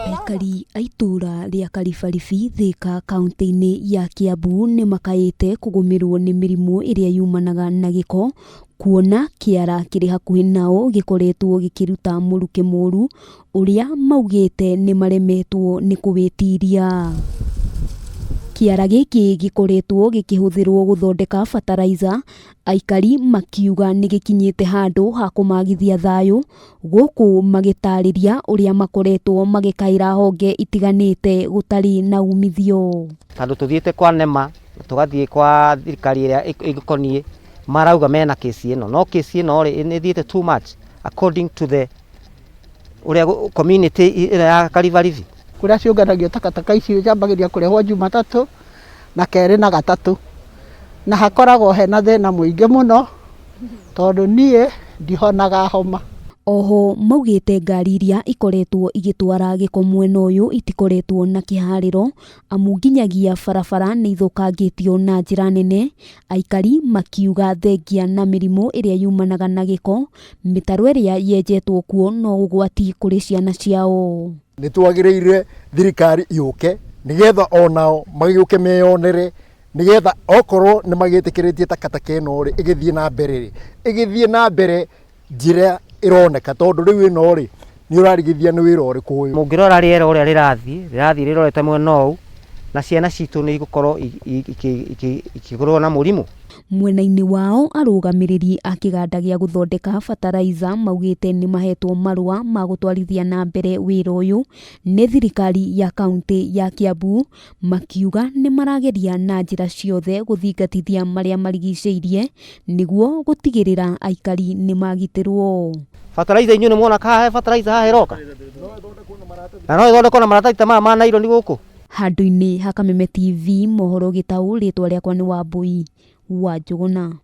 Aikari a ituura ria Karibaribi Thika kaunti-ini ya Kiambu nimacakaite kugumirwo ni mirimu iria yumanaga na giko, kuona kiara kiri hakuhi nao gikoretwo gikiruta muruki muru uria maugite ni maremetwo ni kuwitiria. Kiara giki gikoretwo gikihuthirwo guthondeka fertilizer, Aikari makiuga ni gikinyite handu ha kumagithia thayu, guku magitariria uria makoretwo magikaira honge itiganite gutari na umithio. Tandu tuthiite kwa nema tugathie kwa thirikari iria igikonie marauga mena kesi ino, no kesi ino ni thiite too much according to the uria community ya Karibaribi. Kuria ciunganagio takataka icio jambagiria kurehwo Jumatatu na keri na gatatu, na hakoragwo hena thina muingi muno tondu nie ndihonaga homa. Oho maugite ngari iria ikoretwo igitwara giko mwena uyu itikoretwo na kihariro, amu nginyagia barabara ni ithukangitio na njira nene. Aikari makiuga thengia na mirimu iria yumanaga na giko, mitaro iria yenjetwo kuo no ugwati kuri ciana ciao. Nitwagiriire thirikari iuke nigetha onao magiuke meyonere, nigetha okorwo ni magithikiririe takataka ino ri igithie na mbere njira ironeka, tondu riu ino ri ni urarigithia ni wira uriku uyu. Mungirora riera uria rirathie rirorete mwena uyu, na ciana citu ni igukorwo ikigurwo na murimu. Mwena-ini wao arugamiriri a kiganda gia guthondeka fertilizer maugite ni mahetwo marua ma gutwarithia na mbere wira uyu ni thirikari ya kaunti ya Kiambu, makiuga ni marageria na njira ciothe guthingatithia maria marigiceirie niguo gutigirira Aikari ni magitirwo. Fertilizer inyu ni mwona ka fertilizer ha heroka na no ithondekwo na maratathi ma nairo ni guku. Handu-ini ha Kameme TV mohoro gitau ritwa riakwa ni Wambui wa Njuguna.